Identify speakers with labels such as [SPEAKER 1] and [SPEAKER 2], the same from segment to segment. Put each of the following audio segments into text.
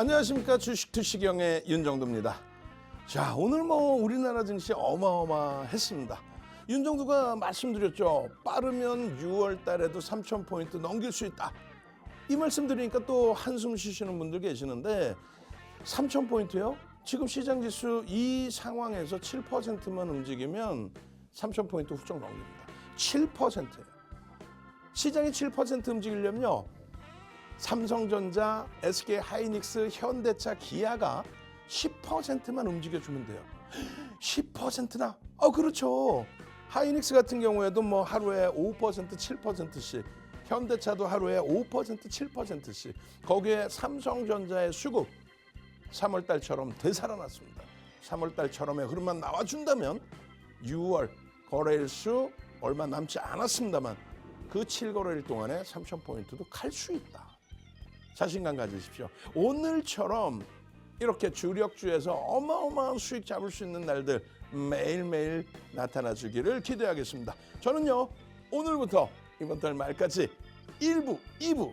[SPEAKER 1] 안녕하십니까. 주식투시경의 윤정두입니다. 자, 오늘 우리나라 증시 어마어마했습니다. 윤정두가 말씀드렸죠. 빠르면 6월 달에도 3,000포인트 넘길 수 있다. 이 말씀 드리니까 또 한숨 쉬시는 분들 계시는데 3,000포인트요? 지금 시장지수 이 상황에서 7%만 움직이면 3,000포인트 훌쩍 넘깁니다. 7%예요. 시장이 7% 움직이려면요. 삼성전자, SK하이닉스, 현대차, 기아가 10%만 움직여주면 돼요. 10%나? 그렇죠. 하이닉스 같은 경우에도 하루에 5%, 7%씩, 현대차도 하루에 5%, 7%씩. 거기에 삼성전자의 수급 3월달처럼 되살아났습니다. 3월달처럼의 흐름만 나와준다면 6월 거래일 수 얼마 남지 않았습니다만 그 7거래일 동안에 3,000포인트도 갈 수 있다. 자신감 가지십시오. 오늘처럼 이렇게 주력주에서 어마어마한 수익 잡을 수 있는 날들 매일매일 나타나 주기를 기대하겠습니다. 저는요, 오늘부터 이번 달 말까지 1부, 2부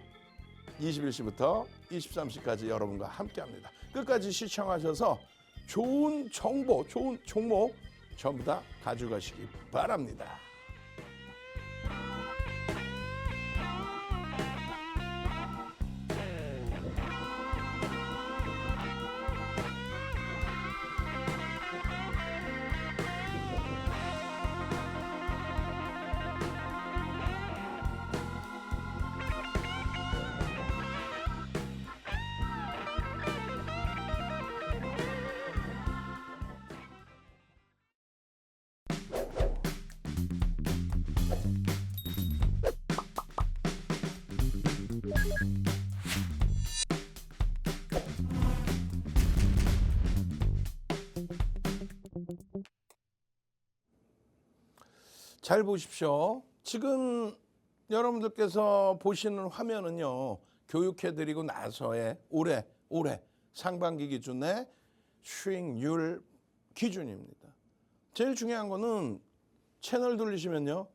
[SPEAKER 1] 21시부터 23시까지 여러분과 함께합니다. 끝까지 시청하셔서 좋은 정보, 좋은 종목 전부 다 가져가시기 바랍니다. 잘 보십시오. 지금 여러분들께서 보시는 화면은요, 교육해드리고 나서의 올해 상반기 기준의 수익률 기준입니다. 제일 중요한 거는 채널 돌리시면요,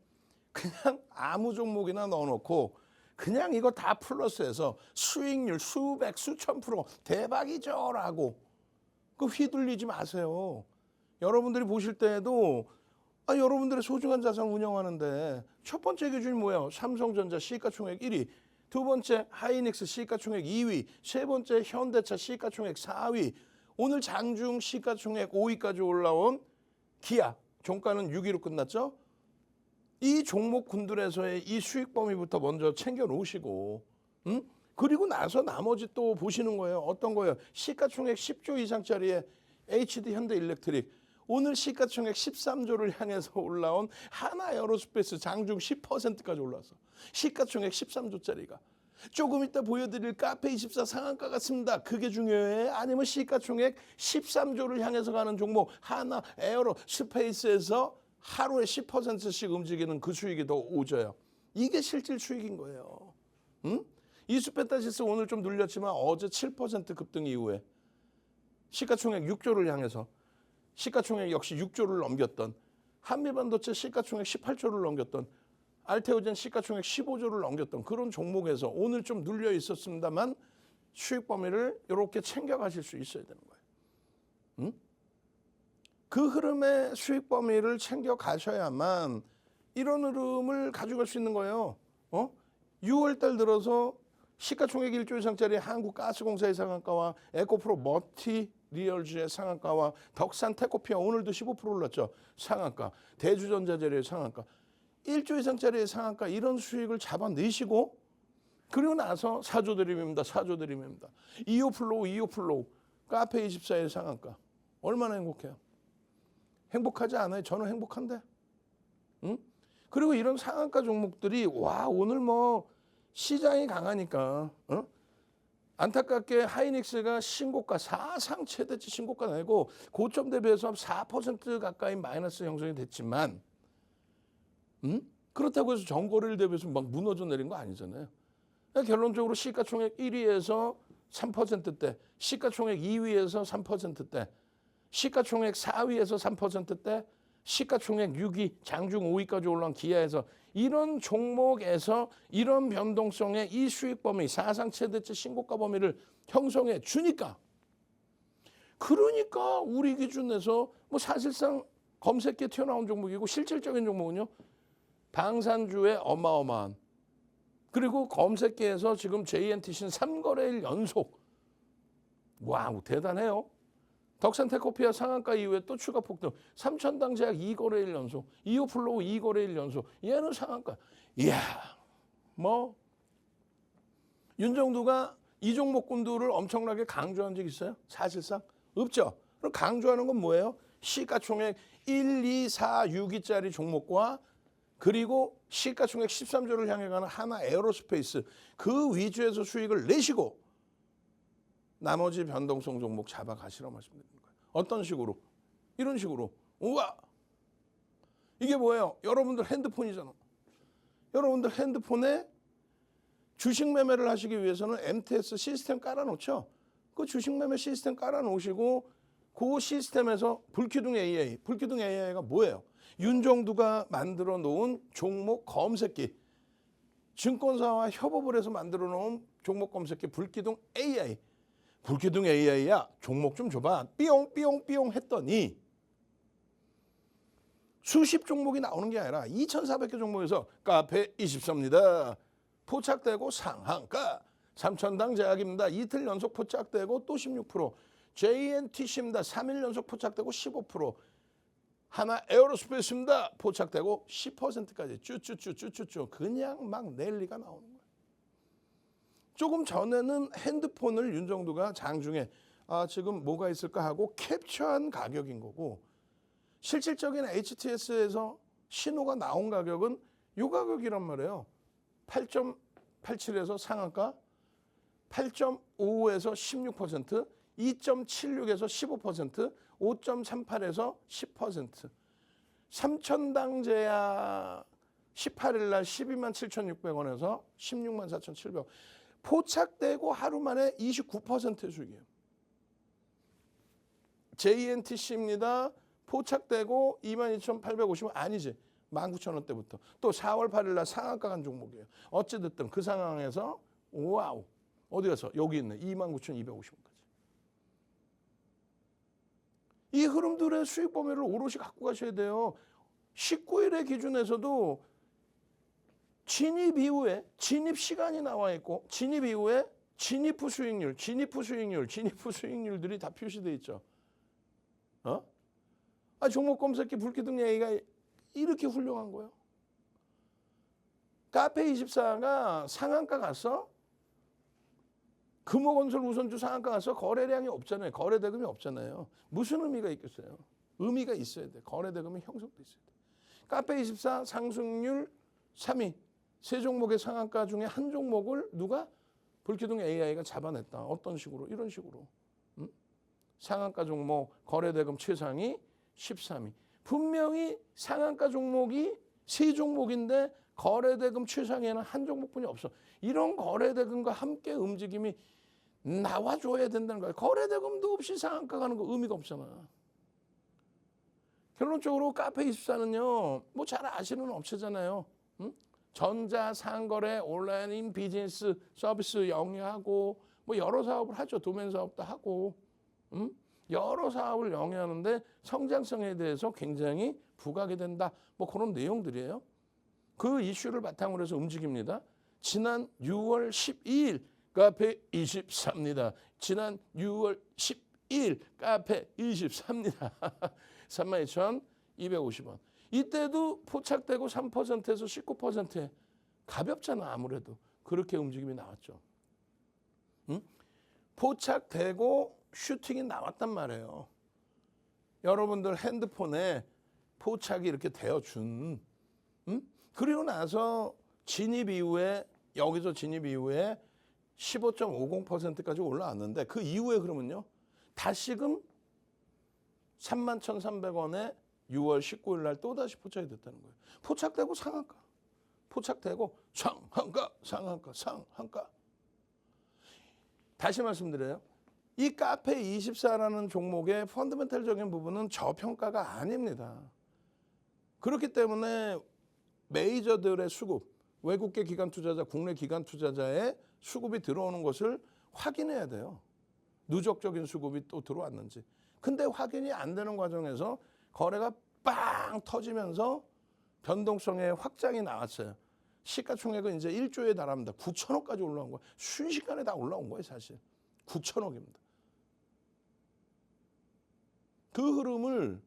[SPEAKER 1] 그냥 아무 종목이나 넣어놓고 그냥 이거 다 플러스해서 수익률 수백, 수천 프로 대박이죠 라고 그 휘둘리지 마세요. 여러분들이 보실 때에도 여러분들의 소중한 자산 운영하는데 첫 번째 기준이 뭐예요? 삼성전자 시가총액 1위, 두 번째 하이닉스 시가총액 2위, 세 번째 현대차 시가총액 4위, 오늘 장중 시가총액 5위까지 올라온 기아, 종가는 6위로 끝났죠? 이 종목 군들에서의 이 수익 범위부터 먼저 챙겨 놓으시고, 그리고 나서 나머지 또 보시는 거예요. 어떤 거예요? 시가총액 10조 이상짜리의 HD 현대일렉트릭, 오늘 시가총액 13조를 향해서 올라온 하나에어로스페이스 장중 10%까지 올라왔어. 시가총액 13조짜리가. 조금 이따 보여드릴 카페24 상한가 같습니다. 그게 중요해? 아니면 시가총액 13조를 향해서 가는 종목 하나에어로스페이스에서 하루에 10%씩 움직이는 그 수익이 더 오져요. 이게 실질 수익인 거예요. 이수페타시스 오늘 좀 눌렸지만 어제 7% 급등 이후에 시가총액 6조를 향해서 시가총액 역시 6조를 넘겼던, 한미반도체 시가총액 18조를 넘겼던, 알테오젠 시가총액 15조를 넘겼던 그런 종목에서 오늘 좀 눌려 있었습니다만 수익 범위를 이렇게 챙겨가실 수 있어야 되는 거예요. 그 흐름의 수익 범위를 챙겨가셔야만 이런 흐름을 가져갈 수 있는 거예요. 6월 달 들어서 시가총액 1조 이상짜리 한국가스공사의 상한가와 에코프로 머티리얼즈의 상한가와 덕산 테코피아 오늘도 15% 올랐죠. 상한가. 대주전자재료의 상한가. 1조 이상짜리의 상한가 이런 수익을 잡아내시고 그리고 나서 4조 드림입니다. 4조 드림입니다. 이오플로우 카페24의 상한가. 얼마나 행복해요. 행복하지 않아요? 저는 행복한데. 그리고 이런 상한가 종목들이 오늘 시장이 강하니까 안타깝게 하이닉스가 신고가 사상 최대치 신고가 내고 고점 대비해서 4% 가까이 마이너스 형성이 됐지만 그렇다고 해서 전거래일 대비해서 막 무너져 내린 거 아니잖아요. 그러니까 결론적으로 시가총액 1위에서 3%대, 시가총액 2위에서 3%대, 시가총액 4위에서 3%대, 시가총액 6위, 장중 5위까지 올라온 기아에서 이런 종목에서 이런 변동성의 이 수익 범위, 사상 최대치 신고가 범위를 형성해 주니까, 그러니까 우리 기준에서 뭐 사실상 검색기에 튀어나온 종목이고 실질적인 종목은요, 방산주의 어마어마한, 그리고 검색기에서 지금 JNTC는 3거래일 연속, 와우 대단해요. 덕산테크피아 상한가 이후에 또 추가 폭등, 삼천당제약 2거래일 연속, 이오플로우 2거래일 연속, 얘는 상한가. 이야, 뭐 윤정두가 이 종목군들을 엄청나게 강조한 적 있어요? 사실상 없죠. 그럼 강조하는 건 뭐예요? 시가총액 1, 2, 4, 6위짜리 종목과 그리고 시가총액 13조를 향해 가는 하나 에어로스페이스, 그 위주에서 수익을 내시고 나머지 변동성 종목 잡아가시라고 말씀드리는 거예요. 어떤 식으로? 이런 식으로. 우와! 이게 뭐예요? 여러분들 핸드폰이잖아. 여러분들 핸드폰에 주식 매매를 하시기 위해서는 MTS 시스템 깔아놓죠. 그 주식 매매 시스템 깔아놓으시고 그 시스템에서 불기둥 AI, 불기둥 AI가 뭐예요? 윤정두가 만들어 놓은 종목 검색기, 증권사와 협업을 해서 만들어 놓은 종목 검색기 불기둥 AI. 불기둥 AI야, 종목 좀 줘봐. 삐용삐용삐용 했더니 수십 종목이 나오는 게 아니라 2,400개 종목에서 카페 24입니다. 포착되고 상한가. 삼천당 제약입니다. 이틀 연속 포착되고 또 16%. JNTC입니다. 3일 연속 포착되고 15%. 하나 에어로스페이스입니다. 포착되고 10%까지 쭈쭈쭈쭈쭈쭈 그냥 막 랠리가 나오는 거예요. 조금 전에는 핸드폰을 윤정두가 장중에 지금 뭐가 있을까 하고 캡처한 가격인 거고, 실질적인 HTS에서 신호가 나온 가격은 이 가격이란 말이에요. 8.87에서 상한가, 8.55에서 16%, 2.76에서 15%, 5.38에서 10%. 삼천당제야 18일 날 127,600원에서 164,700원. 포착되고 하루 만에 29%의 수익이에요. JNTC입니다. 포착되고 22,850원 아니지. 19,000원대부터. 또 4월 8일 날 상한가 간 종목이에요. 어찌됐든 그 상황에서 와우. 어디 가서? 여기 있네. 29,250원까지. 이 흐름들의 수익 범위를 오롯이 갖고 가셔야 돼요. 19일의 기준에서도 진입 이후에 진입 시간이 나와 있고, 진입 이후에 진입 후 수익률, 진입 후 수익률, 진입 후 수익률들이 다 표시되어 있죠. 종목 검색기 불기둥 얘기가 이렇게 훌륭한 거예요. 카페24가 상한가 갔어? 금호건설 우선주 상한가 가서 거래량이 없잖아요. 거래대금이 없잖아요. 무슨 의미가 있겠어요? 의미가 있어야 돼. 거래대금이 형성돼 있어야 돼. 카페24 상승률 3위. 세 종목의 상한가 중에 한 종목을 누가? 불기둥 AI가 잡아냈다. 어떤 식으로? 이런 식으로. 상한가 종목 거래대금 최상위 13위. 분명히 상한가 종목이 세 종목인데 거래대금 최상위에는 한 종목뿐이 없어. 이런 거래대금과 함께 움직임이 나와줘야 된다는 거예요. 거래대금도 없이 상한가 가는 거 의미가 없잖아. 결론적으로 카페24는요, 뭐 잘 아시는 업체잖아요. 전자상거래 온라인 비즈니스 서비스 영위하고 뭐 여러 사업을 하죠. 도면 사업도 하고 여러 사업을 영위하는데 성장성에 대해서 굉장히 부각이 된다. 뭐 그런 내용들이에요. 그 이슈를 바탕으로 해서 움직입니다. 지난 6월 12일 카페 24입니다. 지난 6월 12일 카페 24입니다. 32,250원. 이때도 포착되고 3%에서 19%에 가볍잖아. 아무래도 그렇게 움직임이 나왔죠. 포착되고 슈팅이 나왔단 말이에요. 여러분들 핸드폰에 포착이 이렇게 되어준. 그리고 나서 진입 이후에 여기서 진입 이후에 15.50%까지 올라왔는데 그 이후에 그러면요. 다시금 31,300원에 6월 19일 날 또다시 포착이 됐다는 거예요. 포착되고 상한가. 포착되고 상한가, 상한가, 상한가. 다시 말씀드려요. 이 카페24라는 종목의 펀더멘탈적인 부분은 저평가가 아닙니다. 그렇기 때문에 메이저들의 수급, 외국계 기관 투자자, 국내 기관 투자자의 수급이 들어오는 것을 확인해야 돼요. 누적적인 수급이 또 들어왔는지. 근데 확인이 안 되는 과정에서 거래가 빵 터지면서 변동성의 확장이 나왔어요. 시가총액은 이제 1조에 달합니다. 9천억까지 올라온 거예요. 순식간에 다 올라온 거예요, 사실. 9천억입니다. 그 흐름을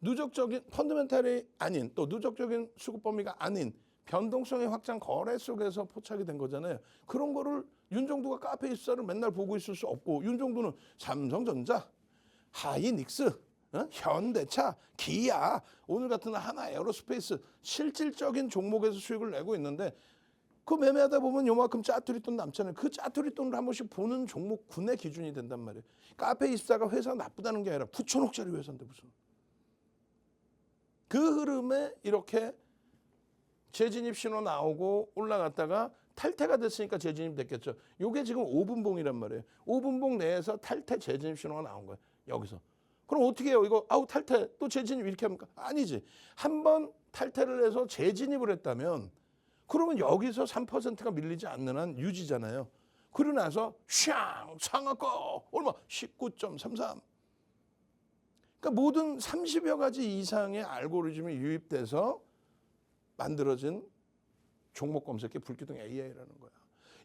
[SPEAKER 1] 누적적인 펀더멘탈이 아닌 또 누적적인 수급 범위가 아닌 변동성의 확장 거래 속에서 포착이 된 거잖아요. 그런 거를 윤정두가 카페24를 맨날 보고 있을 수 없고 윤정두는 삼성전자, 하이닉스, 현대차, 기아, 오늘 같은 하나 에어로스페이스 실질적인 종목에서 수익을 내고 있는데 그 매매하다 보면 요만큼 짜투리 돈 남잖아요. 그 짜투리 돈을 한 번씩 보는 종목군의 기준이 된단 말이에요. 카페24가 회사가 나쁘다는 게 아니라 9천억짜리 회사인데 무슨. 그 흐름에 이렇게 재진입 신호 나오고 올라갔다가 탈퇴가 됐으니까 재진입 됐겠죠. 이게 지금 5분봉이란 말이에요. 5분봉 내에서 탈퇴 재진입 신호가 나온 거예요. 여기서. 그럼 어떻게 해요? 이거 아우 탈퇴 또 재진입 이렇게 합니까? 아니지. 한번 탈퇴를 해서 재진입을 했다면 그러면 여기서 3%가 밀리지 않는 한 유지잖아요. 그러고 나서 샹 상하가 얼마? 19.33. 그러니까 모든 30여 가지 이상의 알고리즘이 유입돼서 만들어진 종목 검색기 불기둥 AI라는 거야.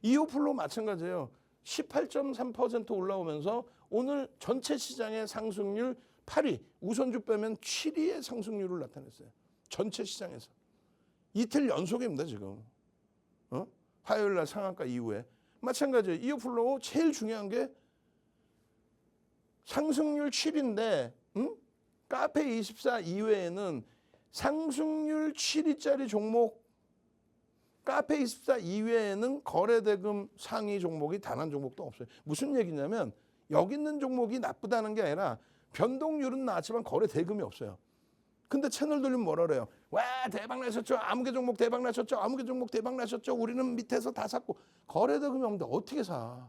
[SPEAKER 1] 이오플로 마찬가지예요. 18.3% 올라오면서 오늘 전체 시장의 상승률 8위, 우선주 빼면 7위의 상승률을 나타냈어요. 전체 시장에서. 이틀 연속입니다, 지금. 화요일 날 상한가 이후에. 마찬가지예요. 이오플로 제일 중요한 게 상승률 7위인데 카페24 이외에는 상승률 7위짜리 종목 카페24 이외에는 거래대금 상위 종목이 단 한 종목도 없어요. 무슨 얘기냐면 여기 있는 종목이 나쁘다는 게 아니라 변동률은 나왔지만 거래대금이 없어요. 근데 채널 돌리면 뭐라 그래요? 와 대박 나셨죠? 아무개 종목 대박 나셨죠? 아무개 종목 대박 나셨죠? 우리는 밑에서 다 샀고 거래대금이 없는데 어떻게 사?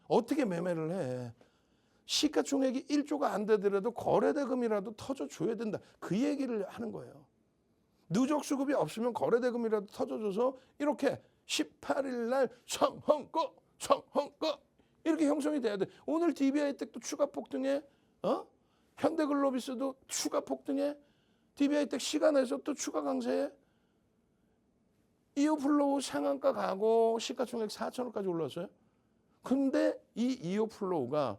[SPEAKER 1] 어떻게 매매를 해? 시가총액이 1조가 안 되더라도 거래대금이라도 터져줘야 된다. 그 얘기를 하는 거예요. 누적 수급이 없으면 거래대금이라도 터져줘서 이렇게 18일 날 성헌거 이렇게 형성이 돼야 돼. 오늘 DB하이텍도 추가 폭등해. 현대글로비스도 추가 폭등해. DB하이텍 시간에서 또 추가 강세해. 이오플로우 상한가 가고 시가총액 4천억까지 올랐어요. 근데 이 이오플로우가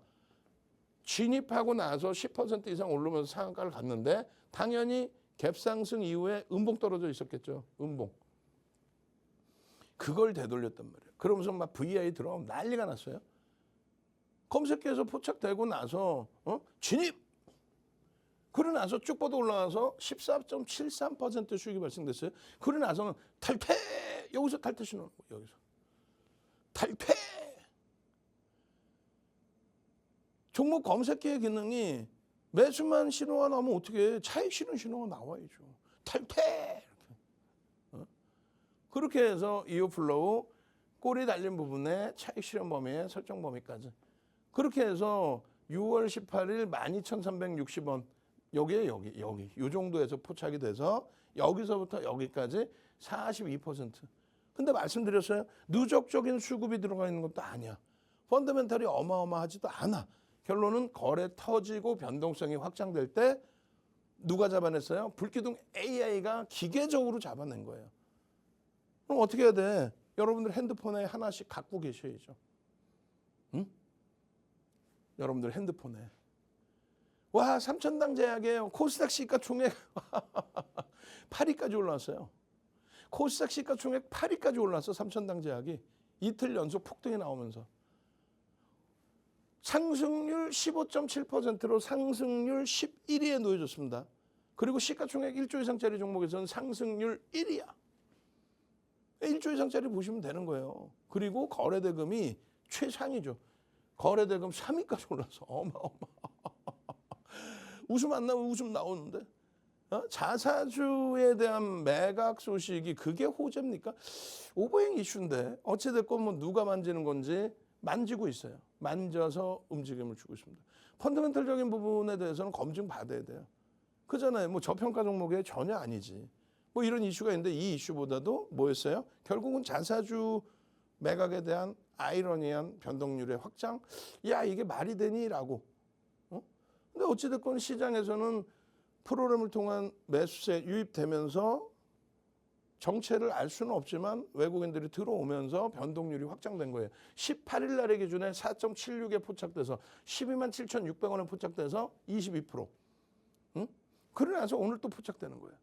[SPEAKER 1] 진입하고 나서 10% 이상 오르면서 상한가를 갔는데 당연히 갭상승 이후에 음봉 떨어져 있었겠죠. 음봉. 그걸 되돌렸단 말이에요. 그러면서 막 VI 들어오면 난리가 났어요. 검색기에서 포착되고 나서 진입! 그러고 나서 쭉 뻗어 올라가서 14.73% 수익이 발생됐어요. 그러고 나서는 탈퇴! 여기서 탈퇴 신호는 거예요. 여기서. 탈퇴! 종목 검색기의 기능이 매수만 신호가 나오면 어떻게 해? 차익 실현 신호가 나와야죠. 탈퇴! 이렇게. 그렇게 해서 이오플로우 꼬리 달린 부분에 차익 실현 범위의 설정 범위까지. 그렇게 해서 6월 18일 12,360원. 여기에 여기. 이 정도에서 포착이 돼서 여기서부터 여기까지 42%. 근데 말씀드렸어요. 누적적인 수급이 들어가 있는 것도 아니야. 펀더멘탈이 어마어마하지도 않아. 결론은 거래 터지고 변동성이 확장될 때 누가 잡아냈어요? 불기둥 AI가 기계적으로 잡아낸 거예요. 그럼 어떻게 해야 돼? 여러분들 핸드폰에 하나씩 갖고 계셔야죠. 응? 여러분들 핸드폰에. 와 3천당 제약이에요. 코스닥 시가총액 8위까지 올라왔어요. 코스닥 시가총액 8위까지 올라왔어. 3천당 제약이. 이틀 연속 폭등이 나오면서. 상승률 15.7%로 상승률 11위에 놓여졌습니다. 그리고 시가총액 1조 이상짜리 종목에서는 상승률 1위야. 1조 이상짜리 보시면 되는 거예요. 그리고 거래대금이 최상이죠. 거래대금 3위까지 올라서 어마어마. 웃음 안 나오면 웃음 나오는데. 자사주에 대한 매각 소식이 그게 호재입니까? 오버행 이슈인데 어찌됐건 뭐 누가 만지는 건지 만지고 있어요. 만져서 움직임을 주고 있습니다. 펀더멘털적인 부분에 대해서는 검증 받아야 돼요. 그잖아요. 뭐 저평가 종목에 전혀 아니지. 뭐 이런 이슈가 있는데 이 이슈보다도 뭐였어요? 결국은 자사주 매각에 대한 아이러니한 변동률의 확장. 야, 이게 말이 되니라고. 근데 어찌됐건 시장에서는 프로그램을 통한 매수세 유입되면서 정체를 알 수는 없지만 외국인들이 들어오면서 변동률이 확장된 거예요. 18일 날의 기준에 4.76에 포착돼서 12만 7,600원에 포착돼서 22%. 응? 그러고 나서 오늘 또 포착되는 거예요.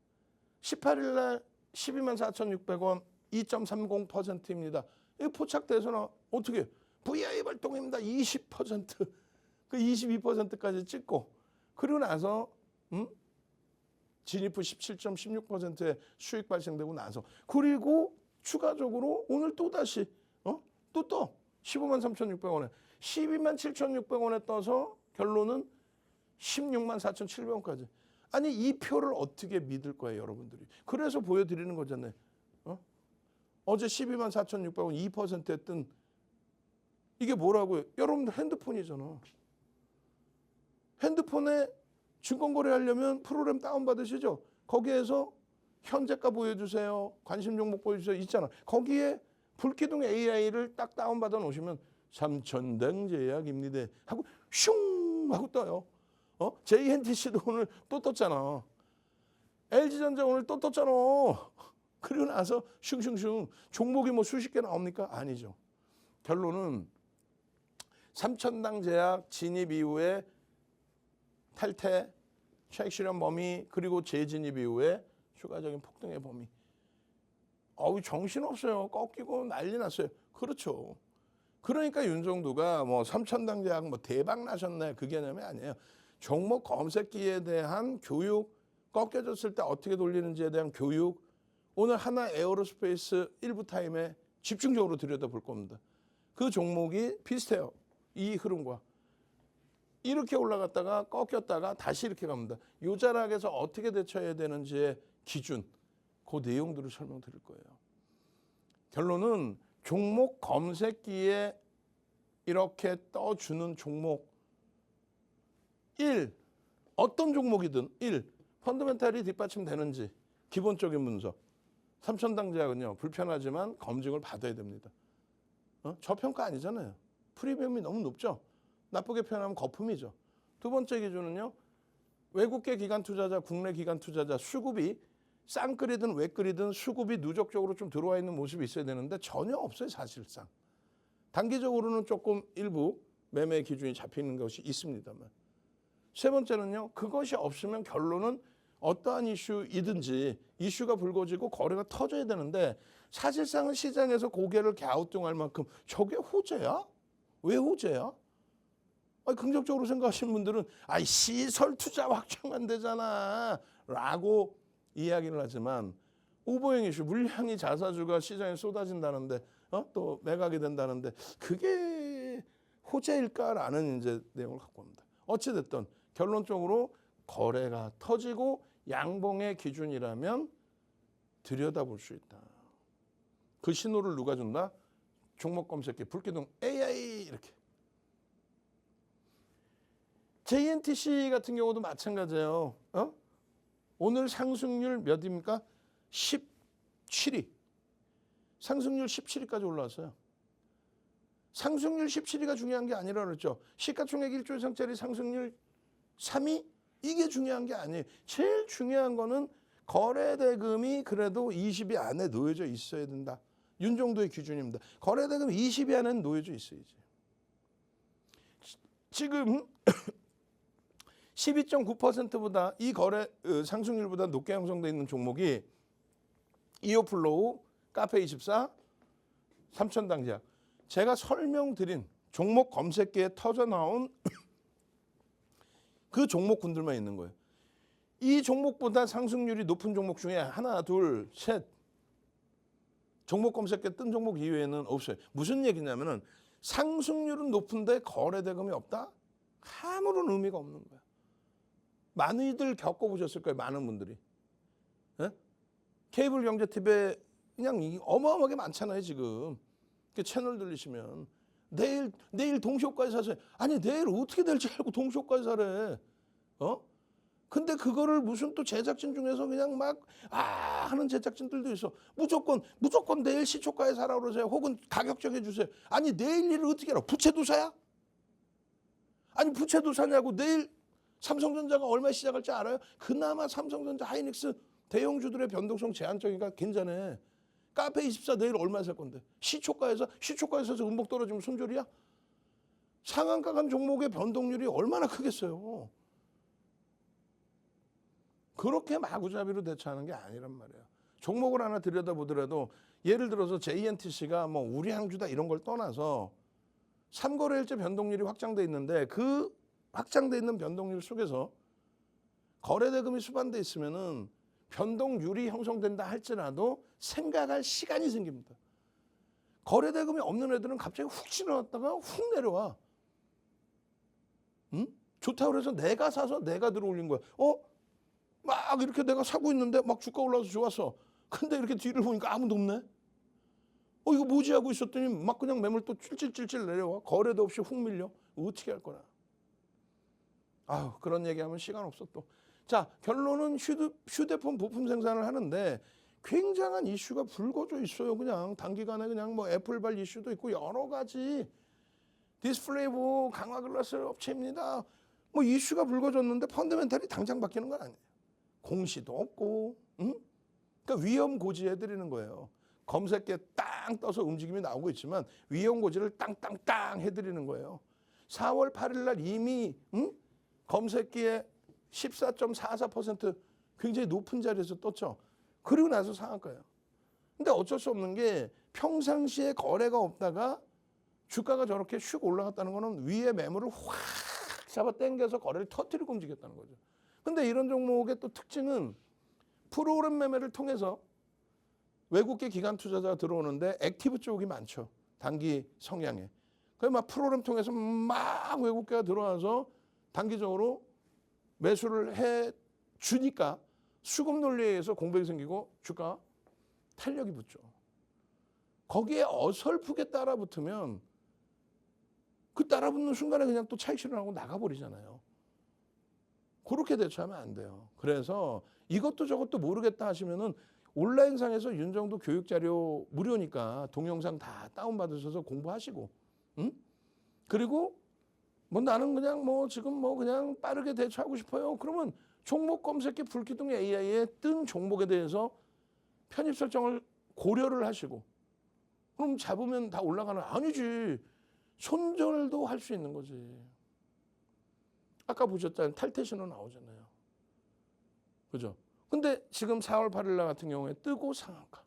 [SPEAKER 1] 18일 날 12만 4,600원 2.30%입니다. 이 포착돼서는 어떻게 VI 발동입니다. 20%. 그 22%까지 찍고 그리고 나서 진입 후 17.16%의 수익 발생되고 나서 그리고 추가적으로 오늘 또다시 또 떠. 15만 3,600원에 12만 7,600원에 떠서 결론은 16만 4,700원까지. 아니 이 표를 어떻게 믿을 거예요 여러분들이. 그래서 보여드리는 거잖아요. 어제 12만 4,600원 2%에 뜬 이게 뭐라고요? 여러분들 핸드폰이잖아. 핸드폰에 증권거래하려면 프로그램 다운받으시죠? 거기에서 현재가 보여주세요. 관심 종목 보여주세요. 있잖아. 거기에 불기둥 AI를 딱 다운받아 놓으시면 삼천당 제약입니다. 하고 슝 하고 떠요. JNTC도 오늘 또 떴잖아. LG전자 오늘 또 떴잖아. 그리고 나서 슝슝슝 종목이 뭐 수십 개 나옵니까? 아니죠. 결론은 삼천당 제약 진입 이후에 탈퇴, 차익 실현 범위 그리고 재진입 이후에 추가적인 폭등의 범위. 정신없어요. 꺾이고 난리 났어요. 그렇죠. 그러니까 윤정두가 뭐 삼천당 제약 뭐 대박 나셨네 그 개념이 아니에요. 종목 검색기에 대한 교육, 꺾여졌을 때 어떻게 돌리는지에 대한 교육, 오늘 하나 에어로스페이스 일부 타임에 집중적으로 들여다볼 겁니다. 그 종목이 비슷해요. 이 흐름과. 이렇게 올라갔다가 꺾였다가 다시 이렇게 갑니다. 요 자락에서 어떻게 대처해야 되는지의 기준, 그 내용들을 설명드릴 거예요. 결론은 종목 검색기에 이렇게 떠주는 종목 1. 어떤 종목이든 1. 펀더멘탈이 뒷받침되는지 기본적인 문서. 삼천당 제약은요. 불편하지만 검증을 받아야 됩니다. 저평가 아니잖아요. 프리미엄이 너무 높죠. 나쁘게 표현하면 거품이죠. 두 번째 기준은요. 외국계 기관 투자자, 국내 기관 투자자 수급이 쌍끌이든 외끌이든 수급이 누적적으로 좀 들어와 있는 모습이 있어야 되는데 전혀 없어요. 사실상. 단기적으로는 조금 일부 매매 기준이 잡히는 것이 있습니다만. 세 번째는요. 그것이 없으면 결론은 어떠한 이슈이든지 이슈가 불거지고 거래가 터져야 되는데 사실상은 시장에서 고개를 갸우뚱할 만큼 저게 호재야? 왜 호재야? 긍정적으로 생각하시는 분들은 시설 투자 확정 안 되잖아 라고 이야기를 하지만 오버행 이슈 물량이 자사주가 시장에 쏟아진다는데 또 매각이 된다는데 그게 호재일까라는 이제 내용을 갖고 옵니다. 어찌됐든 결론적으로 거래가 터지고 양봉의 기준이라면 들여다볼 수 있다. 그 신호를 누가 준다? 종목 검색기 불기둥 AI 이렇게. JNTC 같은 경우도 마찬가지예요. 오늘 상승률 몇입니까? 17위. 상승률 17위까지 올라왔어요. 상승률 17위가 중요한 게 아니라 그랬죠. 시가총액 1조 이상짜리 상승률 3위? 이게 중요한 게 아니에요. 제일 중요한 거는 거래대금이 그래도 20위 안에 놓여져 있어야 된다. 윤정도의 기준입니다. 거래대금 20위 안에 놓여져 있어야지. 지금 12.9%보다 이 거래 상승률보다 높게 형성되어 있는 종목이 이오플로우, 카페24, 삼천당 제약. 제가 설명드린 종목 검색기에 터져나온 그 종목군들만 있는 거예요. 이 종목보다 상승률이 높은 종목 중에 하나, 둘, 셋. 종목 검색기에 뜬 종목 이외에는 없어요. 무슨 얘기냐면은 상승률은 높은데 거래대금이 없다? 아무런 의미가 없는 거야. 많이들 겪어보셨을 거예요. 많은 분들이. 케이블 경제 TV에 그냥 어마어마하게 많잖아요. 지금. 채널 들리시면. 내일 동시효과에 사세요. 아니 내일 어떻게 될지 알고 동시효과에 사래. 근데 그거를 무슨 또 제작진 중에서 그냥 막 하는 제작진들도 있어. 무조건 내일 시초가에 사라 그러세요. 혹은 가격 정해주세요. 아니 내일 일을 어떻게 알아? 부채도사야? 아니 부채도사냐고. 내일 삼성전자가 얼마 시작할지 알아요? 그나마 삼성전자, 하이닉스 대형주들의 변동성 제한적이니까 괜찮아. 카페24 내일 얼마 살 건데? 시초가에서 음봉 떨어지면 손절이야? 상한가 간 종목의 변동률이 얼마나 크겠어요. 그렇게 마구잡이로 대처하는 게 아니란 말이에요. 종목을 하나 들여다보더라도 예를 들어서 JNTC가 뭐 우량주다 이런 걸 떠나서 3거래일째 변동률이 확장돼 있는데 그 확장돼 있는 변동률 속에서 거래대금이 수반돼 있으면은 변동률이 형성된다 할지라도 생각할 시간이 생깁니다. 거래대금이 없는 애들은 갑자기 훅 지나갔다가 훅 내려와. 응? 좋다고 그래서 내가 사서 내가 들어올린 거야. 막 이렇게 내가 사고 있는데 막 주가 올라서 좋았어. 근데 이렇게 뒤를 보니까 아무도 없네. 이거 뭐지 하고 있었더니 막 그냥 매물 또 찔찔찔찔 내려와. 거래도 없이 훅 밀려. 어떻게 할 거나. 그런 얘기하면 시간 없어 또. 자, 결론은 휴대폰 부품 생산을 하는데 굉장한 이슈가 불거져 있어요. 그냥 단기간에 그냥 뭐 애플발 이슈도 있고 여러 가지. 디스플레이 보호 강화 글라스 업체입니다. 뭐 이슈가 불거졌는데 펀더멘탈이 당장 바뀌는 건 아니에요. 공시도 없고, 그러니까 위험 고지해드리는 거예요. 검색기에 땅 떠서 움직임이 나오고 있지만 위험 고지를 땅땅땅 해드리는 거예요. 4월 8일 날 이미 검색기에 14.44% 굉장히 높은 자리에서 떴죠. 그리고 나서 상한가예요. 근데 어쩔 수 없는 게 평상시에 거래가 없다가 주가가 저렇게 슉 올라갔다는 거는 위에 매물을 확 잡아 당겨서 거래를 터뜨리고 움직였다는 거죠. 근데 이런 종목의 또 특징은 프로그램 매매를 통해서 외국계 기관 투자자가 들어오는데 액티브 쪽이 많죠. 단기 성향에. 그래서 막 프로그램 통해서 막 외국계가 들어와서 단기적으로 매수를 해 주니까 수급 논리에 의해서 공백이 생기고 주가 탄력이 붙죠. 거기에 어설프게 따라붙으면 그 따라붙는 순간에 그냥 또 차익 실현하고 나가버리잖아요. 그렇게 대처하면 안 돼요. 그래서 이것도 저것도 모르겠다 하시면은 온라인상에서 윤정도 교육 자료 무료니까 동영상 다 다운받으셔서 공부하시고, 그리고 뭐 나는 그냥 뭐 지금 뭐 그냥 빠르게 대처하고 싶어요. 그러면 종목 검색기 불기둥 AI에 뜬 종목에 대해서 편입 설정을 고려를 하시고, 그럼 잡으면 다 올라가는, 아니지. 손절도 할 수 있는 거지. 아까 보셨잖아요. 탈퇴 신호 나오잖아요. 그죠? 근데 지금 4월 8일 날 같은 경우에 뜨고 상한가.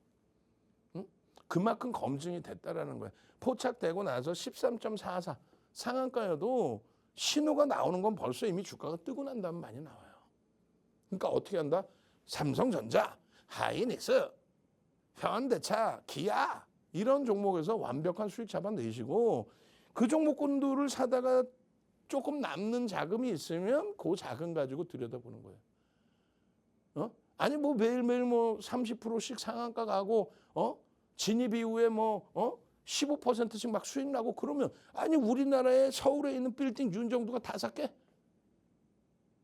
[SPEAKER 1] 그만큼 검증이 됐다라는 거예요. 포착되고 나서 13.44 상한가여도 신호가 나오는 건 벌써 이미 주가가 뜨고 난 다음 많이 나와요. 그러니까 어떻게 한다? 삼성전자, 하이닉스, 현대차, 기아 이런 종목에서 완벽한 수익 잡아내시고 그 종목군들을 사다가 조금 남는 자금이 있으면 그 자금 가지고 들여다보는 거예요. 아니 뭐 매일매일 뭐 30%씩 상한가 가고 진입 이후에 뭐 15%씩 막 수익 나고 그러면 아니 우리나라에 서울에 있는 빌딩 윤정도가 다 샀게?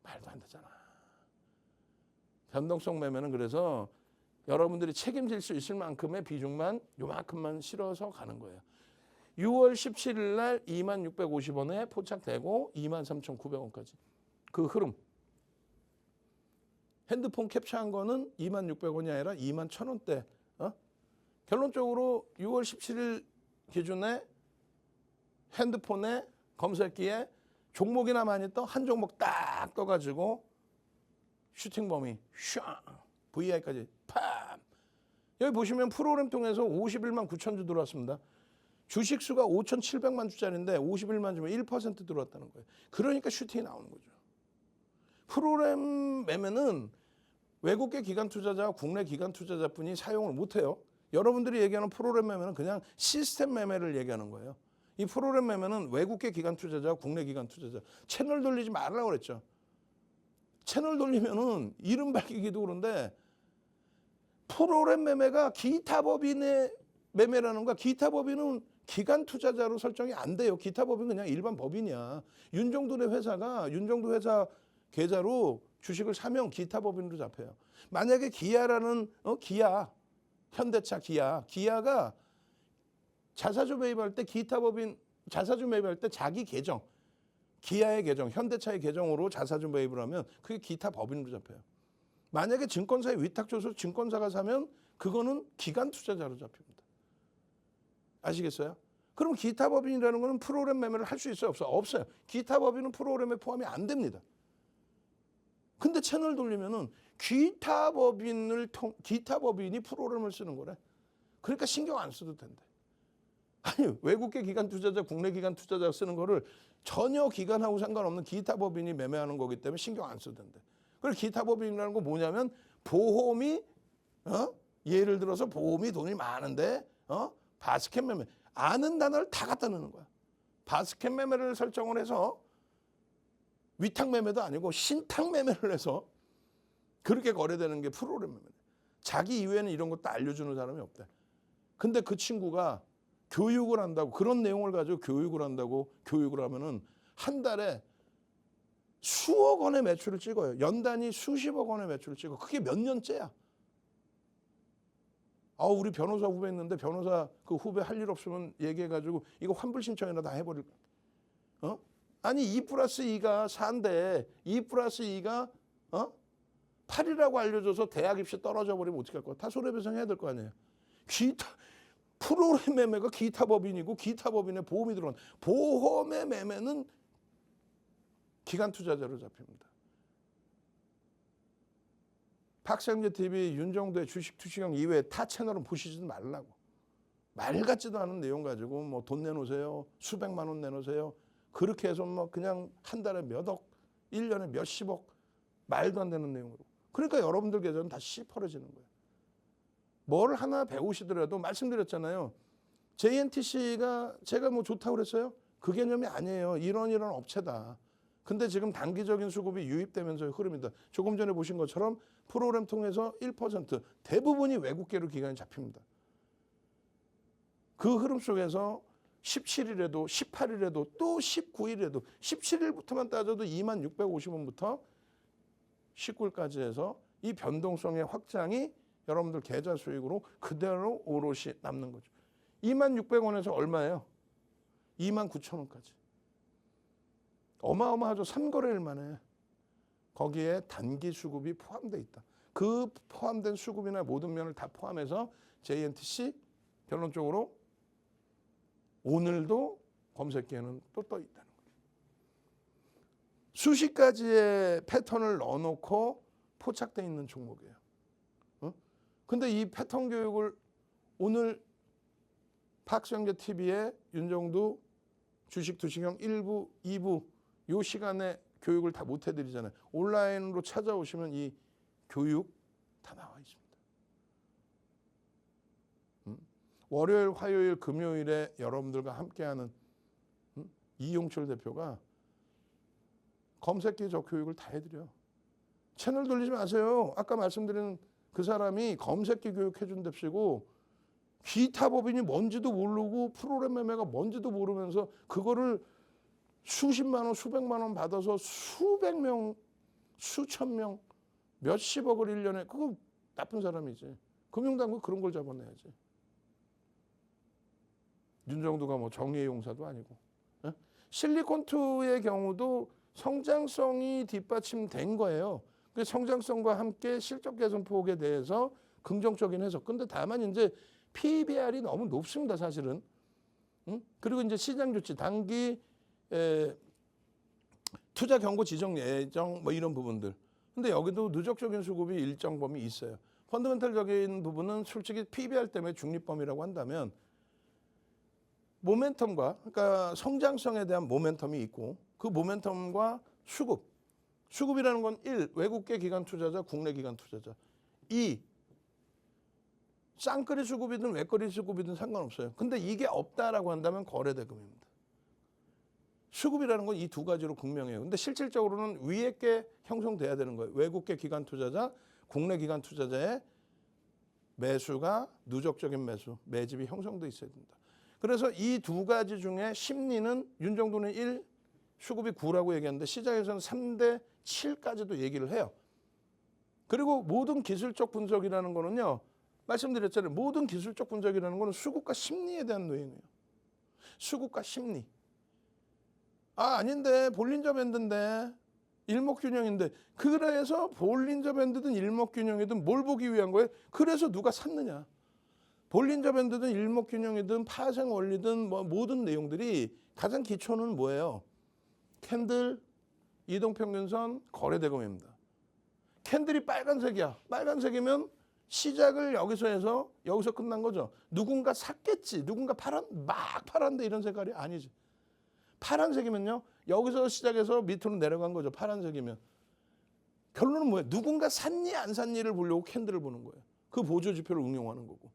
[SPEAKER 1] 말도 안 되잖아. 변동성 매매는 그래서 여러분들이 책임질 수 있을 만큼의 비중만 요만큼만 실어서 가는 거예요. 6월 17일 날 2650원에 포착되고 23,900원까지. 그 흐름. 핸드폰 캡처한 거는 2600원이 아니라 21,000원대. 결론적으로 6월 17일 기준에 핸드폰에 검색기에 종목이나 많이 떠 한 종목 딱 떠가지고 슈팅 범위 샹 VI까지 팜. 여기 보시면 프로그램 통해서 51만 9천 주 들어왔습니다. 주식 수가 5,700만 주짜리인데 51만 주면 1% 들어왔다는 거예요. 그러니까 슈팅이 나오는 거죠. 프로그램 매매는 외국계 기관 투자자와 국내 기관 투자자뿐이 사용을 못해요. 여러분들이 얘기하는 프로그램 매매는 그냥 시스템 매매를 얘기하는 거예요. 이 프로그램 매매는 외국계 기관 투자자와 국내 기관 투자자. 채널 돌리지 말라고 그랬죠. 채널 돌리면은 이름 밝히기도 그런데 프로그램 매매가 기타 법인의 매매라는 거야. 기타 법인은 기관 투자자로 설정이 안 돼요. 기타 법인 그냥 일반 법인이야. 윤정도의 회사가 윤정도 회사 계좌로 주식을 사면 기타 법인으로 잡혀요. 만약에 기아라는 기아, 현대차 기아가 자사주 매입할 때 기타 법인 자사주 매입할 때 자기 계정, 기아의 계정, 현대차의 계정으로 자사주 매입을 하면 그게 기타 법인으로 잡혀요. 만약에 증권사에 위탁줘서 증권사가 사면 그거는 기관 투자자로 잡힙니다. 아시겠어요? 그럼 기타 법인이라는 거는 프로그램 매매를 할 수 있어요? 없어요? 없어요. 기타 법인은 프로그램에 포함이 안 됩니다. 근데 채널 돌리면은 기타 법인이 프로그램을 쓰는 거래. 그러니까 신경 안 써도 된대. 아니, 외국계 기관 투자자, 국내 기관 투자자가 쓰는 거를 전혀 기관하고 상관없는 기타 법인이 매매하는 거기 때문에 신경 안 써도 된대. 그리고 기타 법인이라는 거 뭐냐면 보험이 예를 들어서 보험이 돈이 많은데 바스켓 매매 아는 단어를 다 갖다 넣는 거야. 바스켓 매매를 설정을 해서 위탁 매매도 아니고 신탁 매매를 해서 그렇게 거래되는 게 프로그램 매매. 자기 이외에는 이런 것도 알려주는 사람이 없대. 근데 그 친구가 교육을 한다고 그런 내용을 가지고 교육을 한다고 교육을 하면은 한 달에 수억 원의 매출을 찍어요. 연단위 수십억 원의 매출을 찍어. 그게 몇 년째야. 우리 변호사 후배 있는데 변호사 그 후배 할 일 없으면 얘기해가지고 이거 환불 신청이나 다 해버릴 거야. 아니 2+2가 4인데 2+2가 8이라고 알려줘서 대학 입시 떨어져 버리면 어떻게 할 거야? 다 손해배상 해야 될 거 아니에요. 프로그램 매매가 기타 법인이고 기타 법인에 보험이 들어간 보험의 매매는 기관 투자자로 잡힙니다. 박상재 TV 윤정도의 주식 투시경 이외에 타 채널은 보시지도 말라고. 말 같지도 않은 내용 가지고 뭐 돈 내놓으세요. 수백만 원 내놓으세요. 그렇게 해서 뭐 그냥 한 달에 몇 억, 1년에 몇십억 말도 안 되는 내용으로. 그러니까 여러분들 계좌는 다 시퍼러지는 거예요. 뭘 하나 배우시더라도 말씀드렸잖아요. JNTC가 제가 뭐 좋다고 그랬어요? 그 개념이 아니에요. 이런 업체다. 근데 지금 단기적인 수급이 유입되면서의 흐름이다. 조금 전에 보신 것처럼 프로그램 통해서 1% 대부분이 외국계로 기관이 잡힙니다. 그 흐름 속에서 17일에도 18일에도 또 19일에도 17일부터만 따져도 2650원부터 19일까지 해서 이 변동성의 확장이 여러분들 계좌 수익으로 그대로 오롯이 남는 거죠. 2600원에서 얼마예요? 29000원까지. 어마어마하죠. 3거래일 만에. 거기에 단기 수급이 포함되어 있다. 그 포함된 수급이나 모든 면을 다 포함해서 JNTC 결론적으로 오늘도 검색기에는 또 떠 있다는 거예요. 수십 가지의 패턴을 넣어놓고 포착되어 있는 종목이에요. 근데 이 패턴 교육을 오늘 박성재 TV에 윤정도 주식 투시경 1부, 2부 요 시간에 교육을 다 못 해드리잖아요. 온라인으로 찾아오시면 이 교육 다 나와 있습니다. 월요일, 화요일, 금요일에 여러분들과 함께하는 이용철 대표가 검색기 저 교육을 다 해드려요. 채널 돌리지 마세요. 아까 말씀드린 그 사람이 검색기 교육해 준답시고 기타 법인이 뭔지도 모르고 프로그램 매매가 뭔지도 모르면서 그거를 수십만 원, 수백만 원 받아서 수백 명, 수천 명, 몇십억을 1년에 그거 나쁜 사람이지. 금융당국 그런 걸 잡아내야지. 윤정도가 뭐 정의의 용사도 아니고. 실리콘투의 경우도 성장성이 뒷받침된 거예요. 그 성장성과 함께 실적 개선 폭에 대해서 긍정적인 해석. 근데 다만 이제 PBR이 너무 높습니다, 사실은. 그리고 이제 시장 조치, 단기 투자 경고 지정 예정 뭐 이런 부분들. 근데 여기도 누적적인 수급이 일정 범위 있어요. 펀더멘털적인 부분은 솔직히 PBR 때문에 중립범위라고 한다면 모멘텀과 그러니까 성장성에 대한 모멘텀이 있고 그 모멘텀과 수급이라는 건 1. 외국계 기관 투자자, 국내 기관 투자자. 2. 쌍끌이 수급이든 외끌이 수급이든 상관없어요. 근데 이게 없다라고 한다면 거래대금입니다. 수급이라는 건 이 두 가지로 극명해요. 근데 실질적으로는 위에 게 형성돼야 되는 거예요. 외국계 기관 투자자, 국내 기관 투자자의 매수가 누적적인 매집이 형성돼 있어야 된다. 그래서 이 두 가지 중에 심리는 윤정도는 1, 수급이 9라고 얘기하는데 시장에서는 3대 7까지도 얘기를 해요. 그리고 모든 기술적 분석이라는 거는요. 말씀드렸잖아요. 모든 기술적 분석이라는 거는 수급과 심리에 대한 노예예요. 수급과 심리. 아닌데 볼린저 밴드인데 일목균형인데 그래서 볼린저 밴드든 일목균형이든 뭘 보기 위한 거예요? 그래서 누가 샀느냐? 볼린저 밴드든 일목균형이든 파생 원리든 뭐 모든 내용들이 가장 기초는 뭐예요? 캔들, 이동평균선, 거래대금입니다. 캔들이 빨간색이야. 빨간색이면 시작을 여기서 해서 여기서 끝난 거죠. 누군가 샀겠지. 누군가 막 팔았는데 이런 색깔이 아니지. 파란색이면요. 여기서 시작해서 밑으로 내려간 거죠. 파란색이면. 결론은 뭐예요? 누군가 샀니 안 샀니를 보려고 캔들을 보는 거예요. 그 보조지표를 응용하는 거고.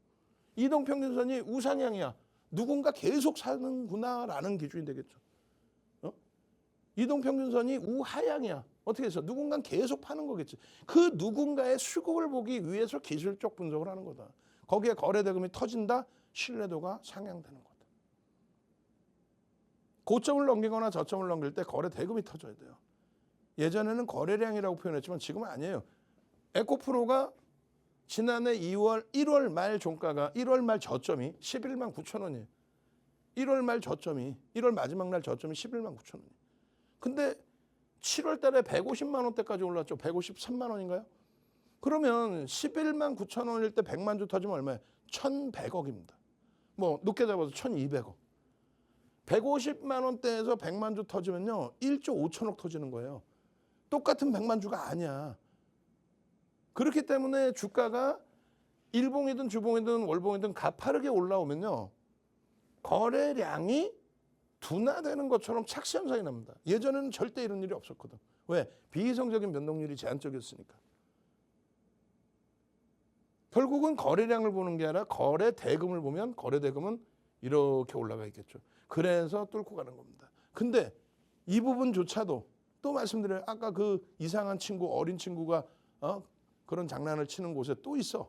[SPEAKER 1] 이동평균선이 우상향이야. 누군가 계속 사는구나라는 기준이 되겠죠. 이동평균선이 우하향이야. 어떻게 해서? 누군가 계속 파는 거겠지. 그 누군가의 수급을 보기 위해서 기술적 분석을 하는 거다. 거기에 거래대금이 터진다? 신뢰도가 상향되는 거다. 고점을 넘기거나 저점을 넘길 때 거래대금이 터져야 돼요. 예전에는 거래량이라고 표현했지만 지금은 아니에요. 에코프로가 지난해 1월 말 종가가 1월 말 저점이 11만 9천 원이에요. 1월 말 저점이 1월 마지막 날 저점이 11만 9천 원이에요. 근데 7월 달에 150만 원대까지 올랐죠. 153만 원인가요? 그러면 11만 9천 원일 때 100만 주 터지면 얼마예요? 1,100억입니다. 뭐 높게 잡아서 1,200억. 150만 원대에서 100만 주 터지면요. 1조 5천억 터지는 거예요. 똑같은 100만 주가 아니야. 그렇기 때문에 주가가 일봉이든 주봉이든 월봉이든 가파르게 올라오면요. 거래량이 둔화되는 것처럼 착시 현상이 납니다. 예전에는 절대 이런 일이 없었거든. 왜? 비이성적인 변동률이 제한적이었으니까. 결국은 거래량을 보는 게 아니라 거래 대금을 보면 거래 대금은 이렇게 올라가 있겠죠. 그래서 뚫고 가는 겁니다. 근데 이 부분조차도 또 말씀드려요. 아까 그 이상한 친구, 어린 친구가 그런 장난을 치는 곳에 또 있어.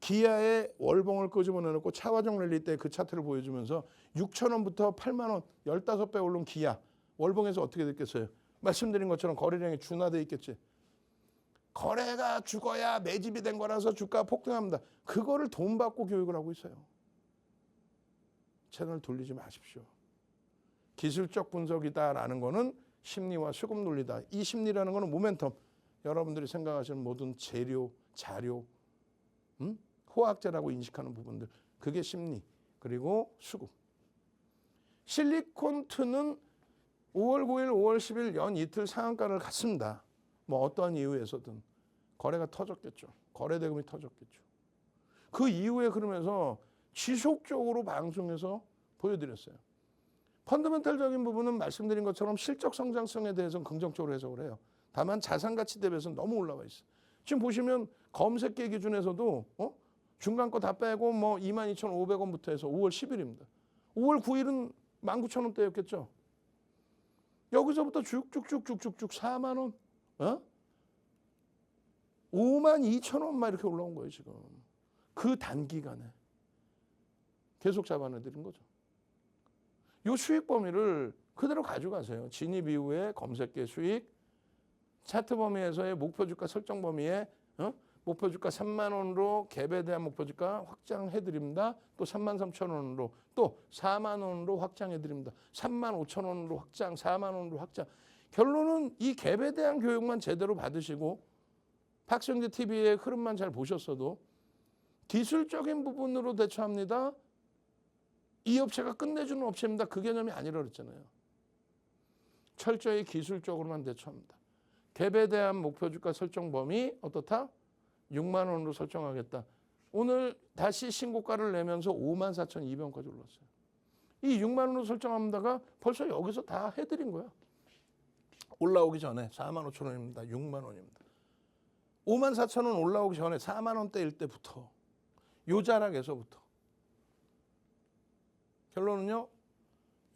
[SPEAKER 1] 기아의 월봉을 끄집어내놓고 차화정 랠리 때 그 차트를 보여주면서 6천 원부터 8만 원 15배 오른 기아 월봉에서 어떻게 됐겠어요? 말씀드린 것처럼 거래량이 준화돼 있겠지. 거래가 죽어야 매집이 된 거라서 주가가 폭등합니다. 그거를 돈 받고 교육을 하고 있어요. 채널 돌리지 마십시오. 기술적 분석이다라는 거는 심리와 수급 논리다. 이 심리라는 거는 모멘텀. 여러분들이 생각하시는 모든 재료, 자료, 호학제라고 인식하는 부분들. 그게 심리. 그리고 수급. 실리콘2는 5월 9일, 5월 10일 연 이틀 상한가를 갔습니다. 뭐 어떠한 이유에서든 거래가 터졌겠죠. 거래대금이 터졌겠죠. 그 이후에 그러면서 지속적으로 방송에서 보여드렸어요. 펀더멘탈적인 부분은 말씀드린 것처럼 실적 성장성에 대해서는 긍정적으로 해석을 해요. 다만 자산가치 대비해서는 너무 올라와 있어요. 지금 보시면 검색계 기준에서도 중간 거 다 빼고 뭐 22,500원부터 해서 5월 10일입니다. 5월 9일은 19,000원대였겠죠. 여기서부터 쭉쭉쭉쭉쭉 4만 원, 52,000원 막 이렇게 올라온 거예요 지금. 그 단기간에 계속 잡아내드린 거죠. 이 수익 범위를 그대로 가져가세요. 진입 이후에 검색계 수익, 차트 범위에서의 목표 주가 설정 범위에 목표 주가 3만 원으로 갭에 대한 목표 주가 확장해 드립니다. 또 33,000원으로 또 4만 원으로 확장해 드립니다. 3만 5천 원으로 확장, 4만 원으로 확장. 결론은 이 갭에 대한 교육만 제대로 받으시고 박성재 TV의 흐름만 잘 보셨어도 기술적인 부분으로 대처합니다. 이 업체가 끝내주는 업체입니다. 그 개념이 아니라 그랬잖아요. 철저히 기술적으로만 대처합니다. 갭에 대한 목표 주가 설정 범위 어떻다? 6만 원으로 설정하겠다. 오늘 다시 신고가를 내면서 54,200원까지 올랐어요. 이 6만 원으로 설정합니다가 벌써 여기서 다 해드린 거야. 올라오기 전에 4만 5천 원입니다. 6만 원입니다. 54,000원 올라오기 전에 4만 원대일 때부터 요 자락에서부터 결론은요.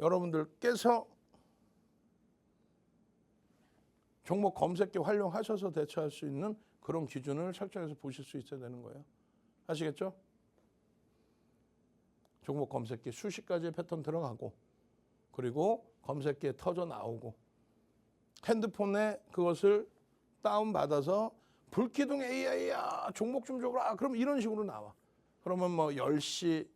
[SPEAKER 1] 여러분들께서 종목 검색기 활용하셔서 대처할 수 있는 그런 기준을 설정해서 보실 수 있어야 되는 거예요. 아시겠죠? 종목 검색기 수십 가지의 패턴 들어가고 그리고 검색기에 터져 나오고 핸드폰에 그것을 다운받아서 불기둥 AI야 종목 좀 줘라. 그럼 이런 식으로 나와. 그러면 뭐 10시,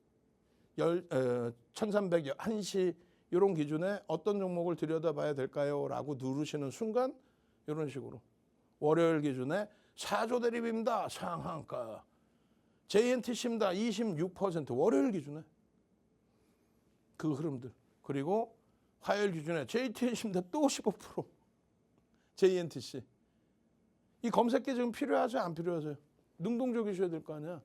[SPEAKER 1] 1300, 1시 이런 기준에 어떤 종목을 들여다봐야 될까요? 라고 누르시는 순간 이런 식으로 월요일 기준에 4조 대립입니다. 상한가. JNTC입니다. 26% 월요일 기준에 그 흐름들. 그리고 화요일 기준에 JTNC입니다. 또 15%. JNTC. 이 검색기 지금 필요하죠? 안 필요하세요? 능동적이셔야 될 거 아니야.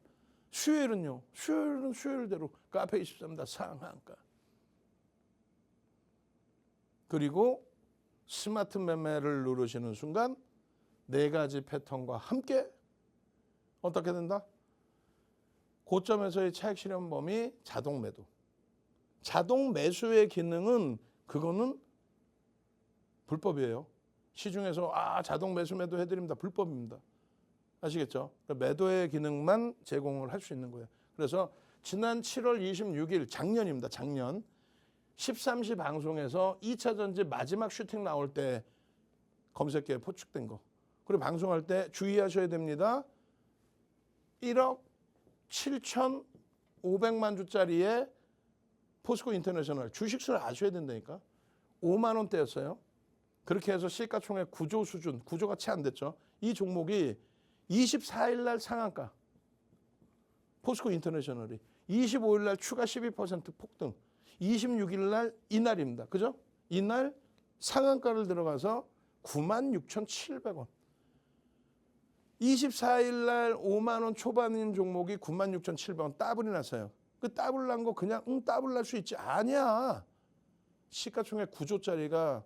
[SPEAKER 1] 수요일은요. 수요일은 수요일대로 카페 23입니다. 상한가. 그리고 스마트 매매를 누르시는 순간 네 가지 패턴과 함께 어떻게 된다? 고점에서의 차익 실현 범위 자동 매도. 자동 매수의 기능은 그거는 불법이에요. 시중에서 자동 매수 매도 해드립니다. 불법입니다. 아시겠죠? 매도의 기능만 제공을 할 수 있는 거예요. 그래서 지난 7월 26일 작년입니다. 작년 13시 방송에서 2차 전지 마지막 슈팅 나올 때 검색기에 포축된 거. 그리고 방송할 때 주의하셔야 됩니다. 1억 7,500만 주짜리의 포스코 인터내셔널 주식수를 아셔야 된다니까. 5만 원대였어요. 그렇게 해서 시가총액 9조 수준, 9조가 채 안 됐죠. 이 종목이 24일 날 상한가. 포스코 인터내셔널이 25일 날 추가 12% 폭등. 26일 날 이날입니다. 그죠? 이날 상한가를 들어가서 96,700원. 24일 날 5만 원 초반인 종목이 96,700원 더블이 났어요. 그 더블 난 거 그냥 더블 날 수 있지. 아니야. 시가총액 9조짜리가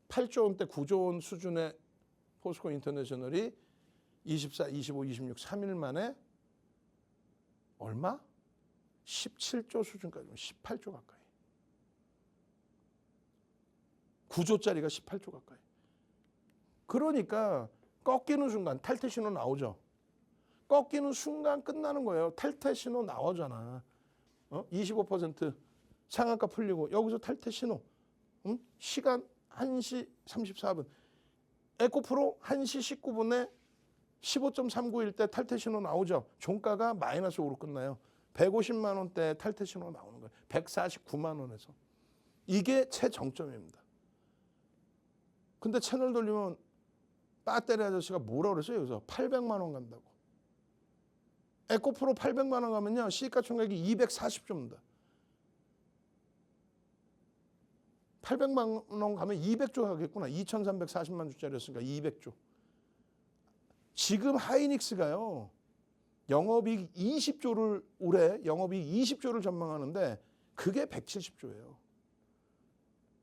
[SPEAKER 1] 8조 원대 9조 원 수준의 포스코 인터내셔널이 24, 25, 26, 3일 만에 얼마? 17조 수준까지 18조 가까이. 9조짜리가 18조 가까이. 그러니까 꺾이는 순간 탈퇴 신호 나오죠. 꺾이는 순간 끝나는 거예요. 탈퇴 신호 나오잖아. 25% 상한가 풀리고 여기서 탈퇴 신호. 시간 1시 34분. 에코프로 1시 19분에 15.39일 때 탈퇴 신호 나오죠. 종가가 마이너스 5로 끝나요. 150만 원대 탈퇴 신호가 나오는 거예요. 149만 원에서. 이게 최정점입니다. 근데 채널 돌리면 배터리 아저씨가 뭐라 그랬어요? 여기서 800만 원 간다고. 에코프로 800만 원 가면요. 시가총액이 240조입니다. 800만 원 가면 200조 하겠구나. 2,340만 주짜리였으니까 200조. 지금 하이닉스가요. 영업이익 20조를 올해 영업이익 20조를 전망하는데 그게 170조예요.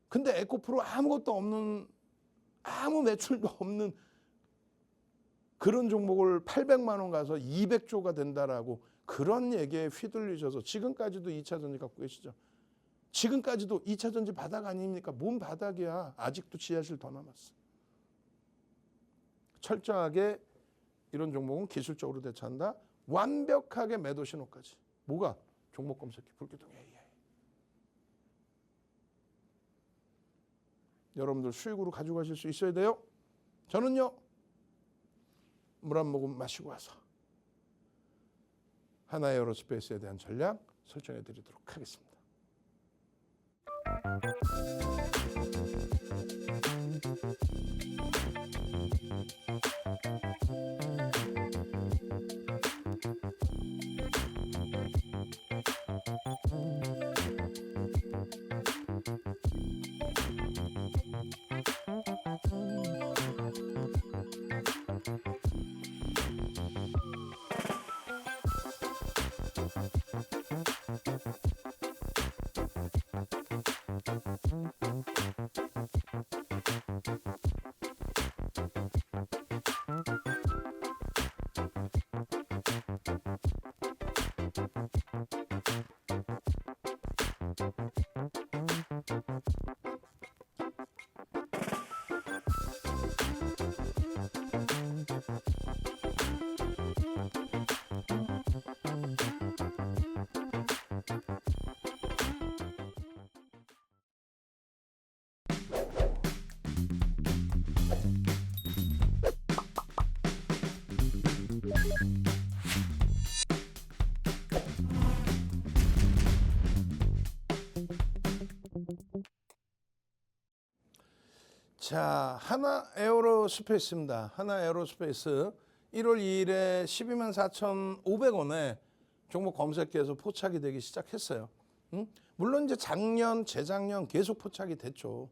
[SPEAKER 1] 근데 에코프로 아무것도 없는 아무 매출도 없는 그런 종목을 800만 원 가서 200조가 된다라고 그런 얘기에 휘둘리셔서 지금까지도 2차 전지 갖고 계시죠. 지금까지도 2차 전지 바닥 아닙니까? 뭔 바닥이야. 아직도 지하실 더 남았어. 철저하게 이런 종목은 기술적으로 대처한다. 완벽하게 매도 신호까지. 뭐가? 종목 검색기 불기둥 AI. 여러분들 수익으로 가져가실 수 있어야 돼요. 저는요. 물 한 모금 마시고 와서 하나에어로스페이스에 대한 전략 설정해 드리도록 하겠습니다. 자, 하나 에어로스페이스입니다. 하나 에어로스페이스 1월 2일에 124,500원에 종목 검색해서 포착이 되기 시작했어요. 물론 이제 작년, 재작년 계속 포착이 됐죠.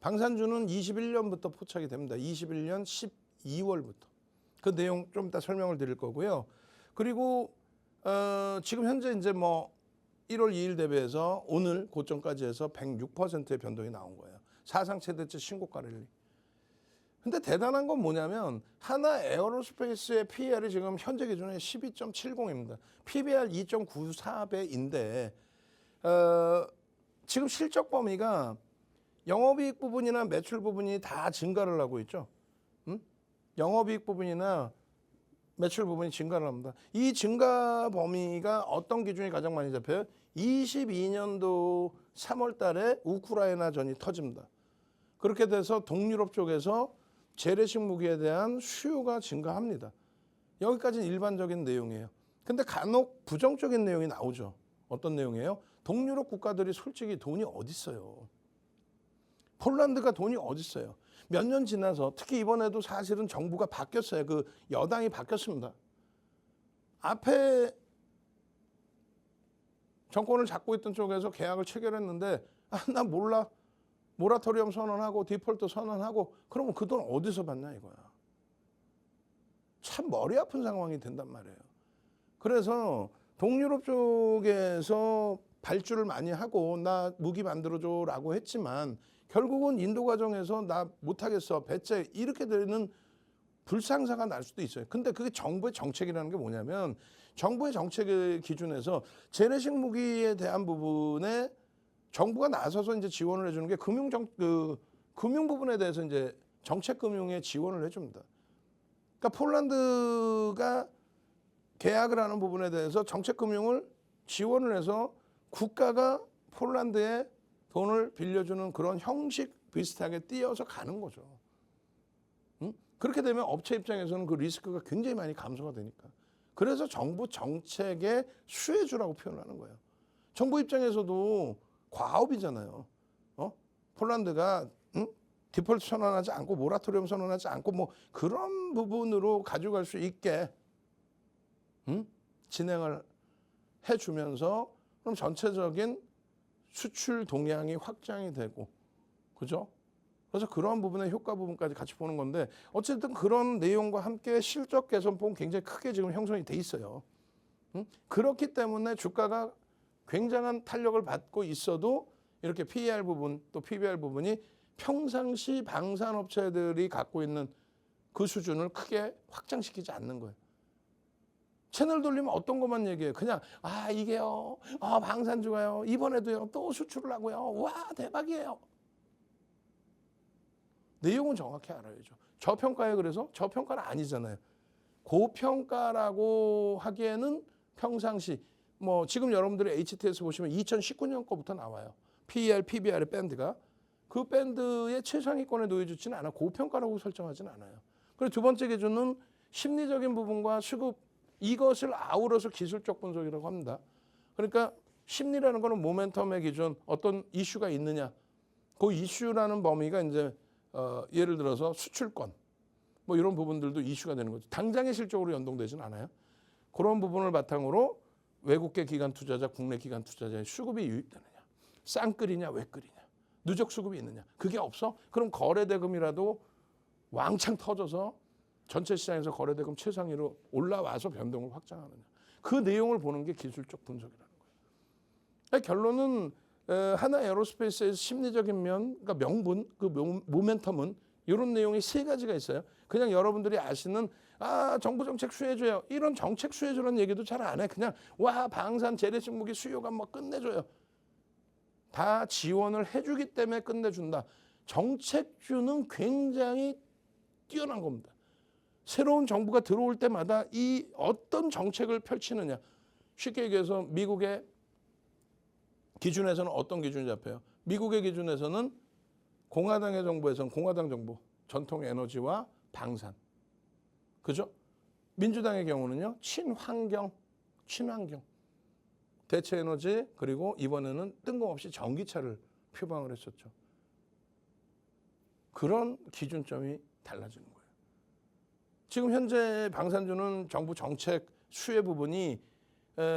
[SPEAKER 1] 방산주는 21년부터 포착이 됩니다. 21년 12월부터. 그 내용 좀 이따 설명을 드릴 거고요. 그리고 지금 현재 이제 뭐 1월 2일 대비해서 오늘 고점까지 해서 106%의 변동이 나온 거예요. 사상 최대치 신고가 랠리. 근데 대단한 건 뭐냐면 하나 에어로스페이스의 PER이 지금 현재 기준에 12.70입니다. PBR 2.94배인데 지금 실적 범위가 영업이익 부분이나 매출 부분이 다 증가를 하고 있죠. 영업이익 부분이나 매출 부분이 증가를 합니다. 이 증가 범위가 어떤 기준이 가장 많이 잡혀요? 22년도 3월 달에 우크라이나 전이 터집니다. 그렇게 돼서 동유럽 쪽에서 재래식 무기에 대한 수요가 증가합니다. 여기까지는 일반적인 내용이에요. 근데 간혹 부정적인 내용이 나오죠. 어떤 내용이에요? 동유럽 국가들이 솔직히 돈이 어디 있어요? 폴란드가 돈이 어디 있어요? 몇 년 지나서 특히 이번에도 사실은 정부가 바뀌었어요. 그 여당이 바뀌었습니다. 앞에 정권을 잡고 있던 쪽에서 계약을 체결했는데 나 몰라. 모라토리엄 선언하고 디폴트 선언하고 그러면 그 돈 어디서 받냐 이거야. 참 머리 아픈 상황이 된단 말이에요. 그래서 동유럽 쪽에서 발주를 많이 하고 나 무기 만들어줘라고 했지만 결국은 인도 과정에서 나 못하겠어 배째 이렇게 되는 불상사가 날 수도 있어요. 근데 그게 정부의 정책이라는 게 뭐냐면 정부의 정책의 기준에서 재래식 무기에 대한 부분에 정부가 나서서 이제 지원을 해주는 게 금융 부분에 대해서 이제 정책 금융에 지원을 해줍니다. 그러니까 폴란드가 계약을 하는 부분에 대해서 정책 금융을 지원을 해서 국가가 폴란드에 돈을 빌려주는 그런 형식 비슷하게 띄어서 가는 거죠. 그렇게 되면 업체 입장에서는 그 리스크가 굉장히 많이 감소가 되니까. 그래서 정부 정책의 수혜주라고 표현하는 거예요. 정부 입장에서도 과업이잖아요. 폴란드가 디폴트 선언하지 않고 모라토리엄 선언하지 않고 뭐 그런 부분으로 가져갈 수 있게 진행을 해주면서 그럼 전체적인 수출 동향이 확장이 되고 그죠? 그래서 그런 부분의 효과 부분까지 같이 보는 건데 어쨌든 그런 내용과 함께 실적 개선폭은 굉장히 크게 지금 형성이 돼 있어요. 그렇기 때문에 주가가 굉장한 탄력을 받고 있어도 이렇게 PER 부분 또 PBR 부분이 평상시 방산업체들이 갖고 있는 그 수준을 크게 확장시키지 않는 거예요. 채널 돌리면 어떤 것만 얘기해요. 그냥 이게요. 방산주가요. 이번에도요. 또 수출을 하고요. 와 대박이에요. 내용은 정확히 알아야죠. 저평가에 그래서 저평가는 아니잖아요. 고평가라고 하기에는 평상시 뭐 지금 여러분들이 HTS 보시면 2019년 거부터 나와요. PER, PBR의 밴드가 그 밴드의 최상위권에 놓여지지는 않아 고평가라고 설정하지는 않아요. 그리고 두 번째 기준은 심리적인 부분과 수급 이것을 아우러서 기술적 분석이라고 합니다. 그러니까 심리라는 거는 모멘텀의 기준 어떤 이슈가 있느냐 그 이슈라는 범위가 이제 예를 들어서 수출권 뭐 이런 부분들도 이슈가 되는 거죠. 당장의 실적으로 연동되지는 않아요. 그런 부분을 바탕으로 외국계 기관 투자자, 국내 기관 투자자의 수급이 유입되느냐, 쌍끌이냐, 외끌이냐, 누적 수급이 있느냐. 그게 없어? 그럼 거래대금이라도 왕창 터져서 전체 시장에서 거래대금 최상위로 올라와서 변동을 확장하느냐. 그 내용을 보는 게 기술적 분석이라는 거예요. 결론은 하나 에어로스페이스에서 심리적인 면, 그러니까 명분, 그 모멘텀은 이런 내용이 세 가지가 있어요. 그냥 여러분들이 아시는 정부 정책 수혜줘요. 이런 정책 수혜주라는 얘기도 잘 안 해. 그냥 방산 재래식 무기 수요가 뭐 끝내줘요. 다 지원을 해주기 때문에 끝내준다. 정책주는 굉장히 뛰어난 겁니다. 새로운 정부가 들어올 때마다 이 어떤 정책을 펼치느냐. 쉽게 얘기해서 미국의 기준에서는 어떤 기준이 잡혀요? 미국의 기준에서는 공화당의 정부에서는 공화당 정부, 전통 에너지와 방산. 그죠? 민주당의 경우는요. 친환경. 대체 에너지 그리고 이번에는 뜬금없이 전기차를 표방을 했었죠. 그런 기준점이 달라지는 거예요. 지금 현재 방산주는 정부 정책 수혜 부분이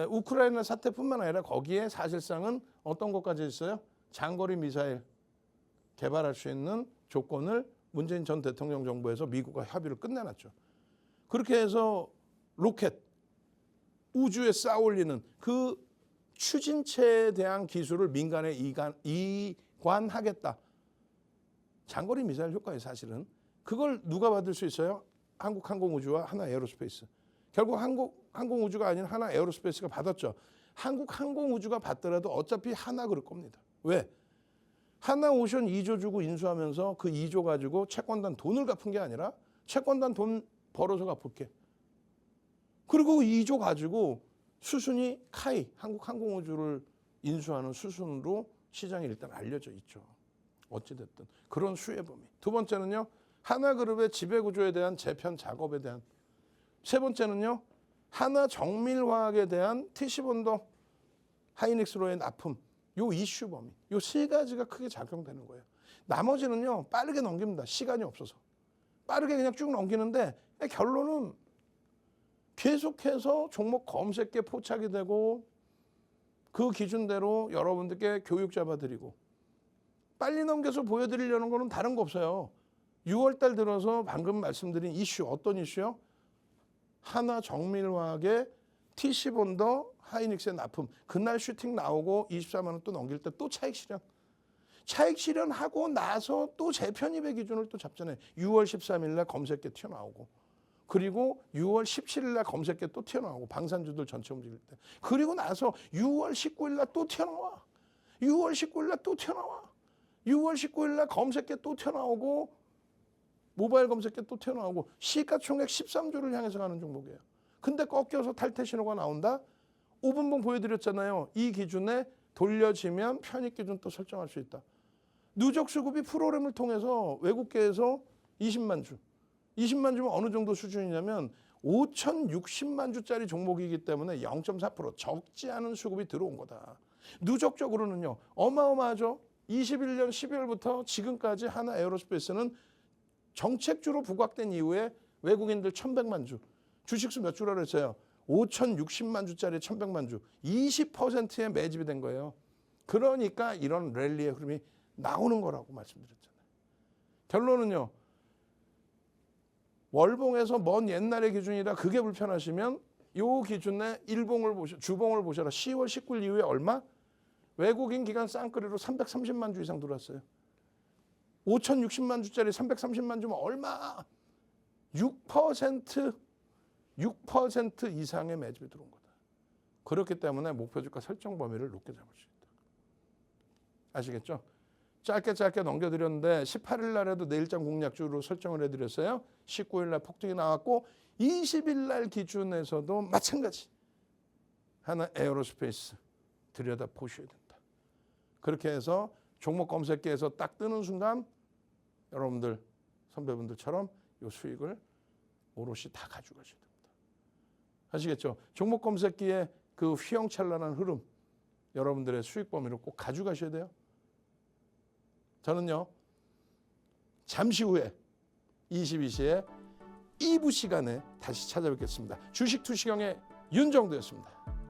[SPEAKER 1] 우크라이나 사태뿐만 아니라 거기에 사실상은 어떤 것까지 있어요? 장거리 미사일 개발할 수 있는 조건을 문재인 전 대통령 정부에서 미국과 협의를 끝내놨죠. 그렇게 해서 로켓, 우주에 쌓아 올리는 그 추진체에 대한 기술을 민간에 이관하겠다. 장거리 미사일 효과에 사실은 그걸 누가 받을 수 있어요? 한국항공우주와 하나에어로스페이스. 결국 한국항공우주가 아닌 하나에어로스페이스가 받았죠. 한국항공우주가 받더라도 어차피 하나 그럴 겁니다. 왜? 하나오션 2조 주고 인수하면서 그 2조 가지고 채권단 돈을 갚은 게 아니라 채권단 돈 벌어서 갚을게. 그리고 2조 가지고 수순이 카이, 한국항공우주를 인수하는 수순으로 시장에 일단 알려져 있죠. 어찌됐든 그런 수혜 범위. 두 번째는요. 하나그룹의 지배구조에 대한 재편 작업에 대한. 세 번째는요. 하나정밀화학에 대한 TC본더 하이닉스로의 납품. 요 이슈 범위. 요 세 가지가 크게 작용되는 거예요. 나머지는요. 빠르게 넘깁니다. 시간이 없어서. 빠르게 그냥 쭉 넘기는데 결론은 계속해서 종목 검색에 포착이 되고 그 기준대로 여러분들께 교육 잡아드리고 빨리 넘겨서 보여드리려는 거는 다른 거 없어요. 6월 달 들어서 방금 말씀드린 이슈 어떤 이슈요? 하나정밀화학의 TC본더 하이닉스의 납품. 그날 슈팅 나오고 24만 원 또 넘길 때 또 차익 실현. 차익 실현하고 나서 또 재편입의 기준을 또 잡잖아요. 6월 13일 날 검색계 튀어나오고 그리고 6월 17일 날 검색계 또 튀어나오고 방산주들 전체 움직일 때. 그리고 나서 6월 19일 날 또 튀어나와. 6월 19일 날 또 튀어나와. 6월 19일 날 검색계 또 튀어나오고 모바일 검색계 또 튀어나오고 시가총액 13조를 향해서 가는 종목이에요. 근데 꺾여서 탈퇴 신호가 나온다? 5분봉 보여드렸잖아요. 이 기준에 돌려지면 편입 기준 또 설정할 수 있다. 누적 수급이 프로그램을 통해서 외국계에서 20만 주. 20만 주면 어느 정도 수준이냐면 5,060만 주짜리 종목이기 때문에 0.4% 적지 않은 수급이 들어온 거다. 누적적으로는요. 어마어마하죠. 21년 12월부터 지금까지 하나에어로스페이스는 정책주로 부각된 이후에 외국인들 1,100만 주. 주식수 몇 주라고 했어요? 5,060만 주짜리 1,100만 주. 20%의 매집이 된 거예요. 그러니까 이런 랠리의 흐름이 나오는 거라고 말씀드렸잖아요. 결론은요. 월봉에서 먼 옛날의 기준이라 그게 불편하시면 요 기준에 주봉을 보셔라. 10월 19일 이후에 얼마? 외국인 기관 쌍끌이로 330만 주 이상 들어왔어요. 5,060만 주짜리 330만 주면 얼마? 6% 이상의 매집이 들어온 거다. 그렇기 때문에 목표주가 설정 범위를 높게 잡을 수 있다. 아시겠죠? 짧게 넘겨드렸는데 18일 날에도 내일장 공략주로 설정을 해드렸어요. 19일 날 폭등이 나왔고 20일 날 기준에서도 마찬가지. 하나 에어로스페이스 들여다 보셔야 된다. 그렇게 해서 종목 검색기에서 딱 뜨는 순간 여러분들 선배분들처럼 이 수익을 오롯이 다 가져가셔야 됩니다. 아시겠죠? 종목 검색기에 그 휘황찬란한 흐름 여러분들의 수익 범위를 꼭 가져가셔야 돼요. 저는요. 잠시 후에 22시에 2부 시간에 다시 찾아뵙겠습니다. 주식 투시경의 윤정도였습니다.